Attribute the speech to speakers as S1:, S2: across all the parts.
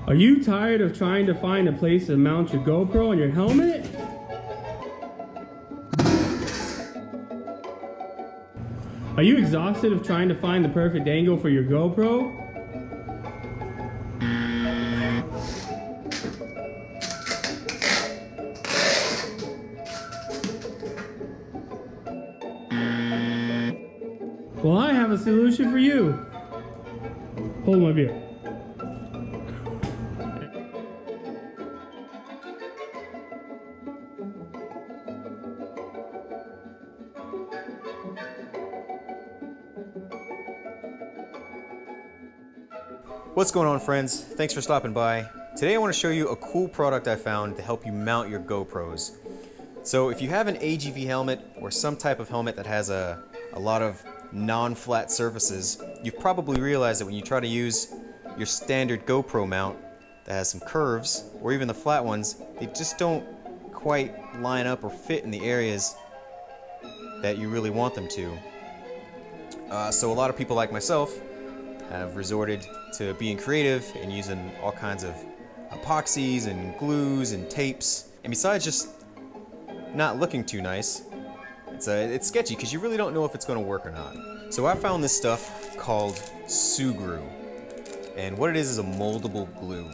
S1: Are you tired of trying to find a place to mount your GoPro on your helmet? Are you exhausted of trying to find the perfect angle for your GoPro? Well, I have a solution for you. Hold my beer.
S2: What's going on, friends? Thanks for stopping by. Today I want to show you a cool product I found to help you mount your GoPros. So if you have an AGV helmet or some type of helmet that has a lot of non-flat surfaces, you've probably realized that when you try to use your standard GoPro mount that has some curves, or even the flat ones, they just don't quite line up or fit in the areas that you really want them to. So a lot of people like myself have resorted to being creative and using all kinds of epoxies and glues and tapes. And besides just not looking too nice, it's sketchy because you really don't know if it's going to work or not. So I found this stuff called Sugru, and what it is a moldable glue.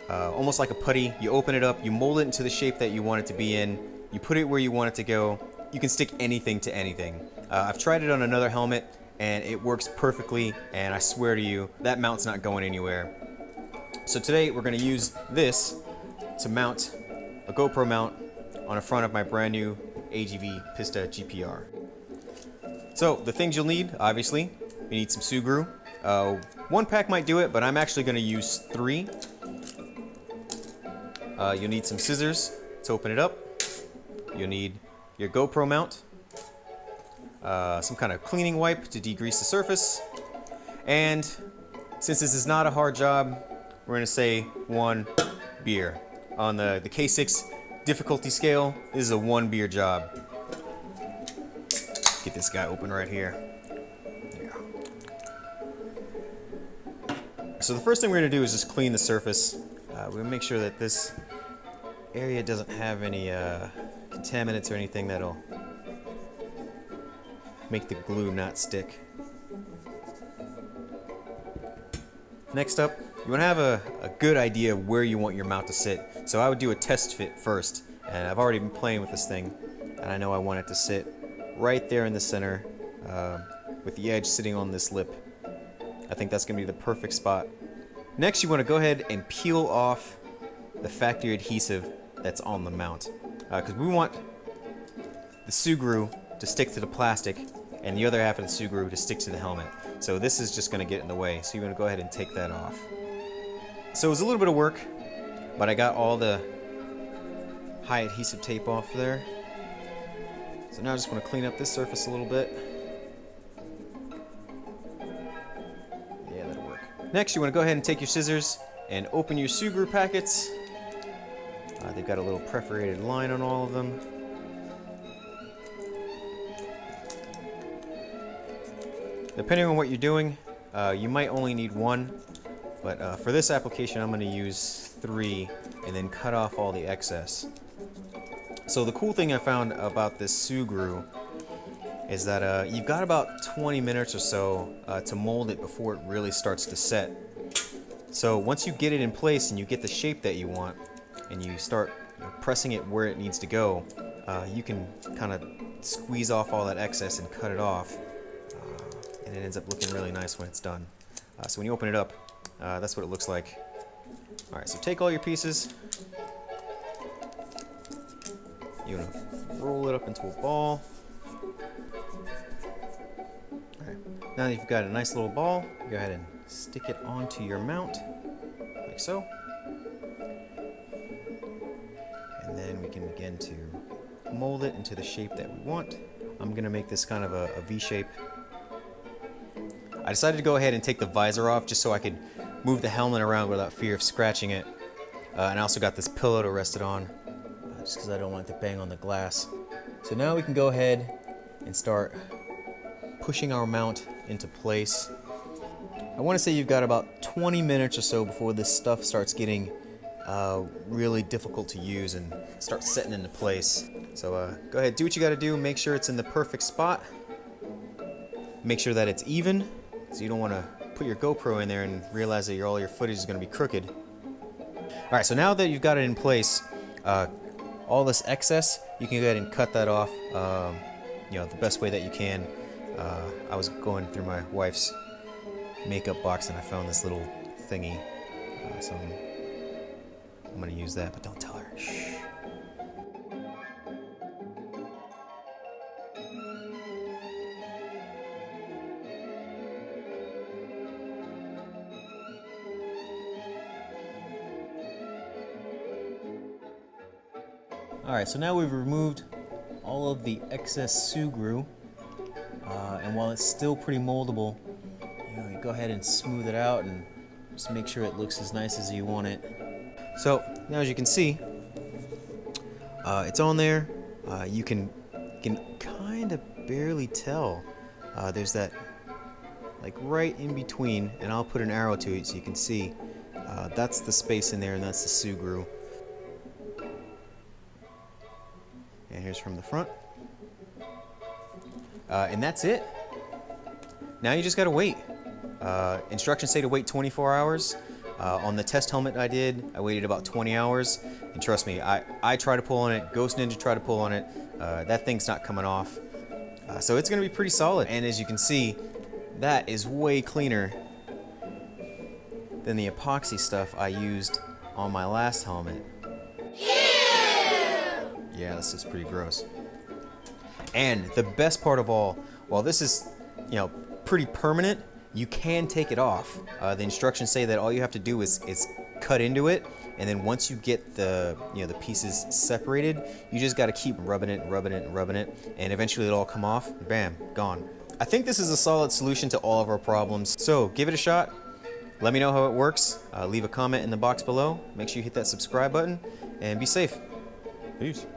S2: Almost like a putty. You open it up, you mold it into the shape that you want it to be in, you put it where you want it to go. You can stick anything to anything. I've tried it on another helmet and it works perfectly, and I swear to you, that mount's not going anywhere. So today we're going to use this to mount a GoPro mount on the front of my brand new AGV Pista GPR. So the things you'll need, obviously, you need some Sugru. One pack might do it, but I'm actually going to use 3. You'll need some scissors to open it up. You'll need your GoPro mount, some kind of cleaning wipe to degrease the surface, and since this is not a hard job, we're going to say 1 beer. On the Ksix difficulty scale, this is a 1 beer job. Get this guy open right here. Yeah. So the first thing we're going to do is just clean the surface. We're going to make sure that this area doesn't have any contaminants or anything that'll make the glue not stick. Next up, you want to have a good idea of where you want your mount to sit. So I would do a test fit first, and I've already been playing with this thing, and I know I want it to sit right there in the center, with the edge sitting on this lip. I think that's going to be the perfect spot. Next, you want to go ahead and peel off the factory adhesive that's on the mount, because we want the Sugru to stick to the plastic and the other half of the Sugru to stick to the helmet. So this is just going to get in the way, so you're going to go ahead and take that off. So it was a little bit of work, but I got all the high adhesive tape off there. So now I just want to clean up this surface a little bit. Yeah, that'll work. Next, you want to go ahead and take your scissors and open your Sugru packets. They've got a little perforated line on all of them. Depending on what you're doing, you might only need 1, but for this application I'm going to use 3 and then cut off all the excess. So the cool thing I found about this Sugru is that you've got about 20 minutes or so to mold it before it really starts to set. So once you get it in place and you get the shape that you want and you start pressing it where it needs to go, you can kind of squeeze off all that excess and cut it off, and it ends up looking really nice when it's done. So when you open it up, that's what it looks like. Alright, so take all your pieces. You're going to roll it up into a ball. Alright, now that you've got a nice little ball, go ahead and stick it onto your mount, like so. And then we can begin to mold it into the shape that we want. I'm going to make this kind of a V shape. I decided to go ahead and take the visor off just so I could move the helmet around without fear of scratching it. And I also got this pillow to rest it on, just because I don't want it to bang on the glass. So now we can go ahead and start pushing our mount into place. I want to say you've got about 20 minutes or so before this stuff starts getting really difficult to use and start setting into place. So go ahead, do what you got to do. Make sure it's in the perfect spot. Make sure that it's even, so you don't want to put your GoPro in there and realize that all your footage is going to be crooked. All right, so now that you've got it in place, all this excess, you can go ahead and cut that off, you know, the best way that you can. I was going through my wife's makeup box and I found this little thingy, so I'm going to use that, but don't tell her. Shh. Alright, so now we've removed all of the excess sugru, and while it's still pretty moldable, you go ahead and smooth it out and just make sure it looks as nice as you want it. So now, as you can see, it's on there. You can kind of barely tell. There's that, like, right in between, and I'll put an arrow to it so you can see. That's the space in there, and that's the sugru. And here's from the front. And that's it. Now you just gotta wait. Instructions say to wait 24 hours. On the test helmet I did, I waited about 20 hours. And trust me, I tried to pull on it, Ghost Ninja tried to pull on it. That thing's not coming off. So it's gonna be pretty solid. And as you can see, that is way cleaner than the epoxy stuff I used on my last helmet. Yeah, this is pretty gross. And the best part of all, while this is, you know, pretty permanent, you can take it off. The instructions say that all you have to do is cut into it, and then once you get the, you know, the pieces separated, you just got to keep rubbing it, and eventually it'll all come off. Bam, gone. I think this is a solid solution to all of our problems. So give it a shot. Let me know how it works. Leave a comment in the box below. Make sure you hit that subscribe button, and be safe. Peace.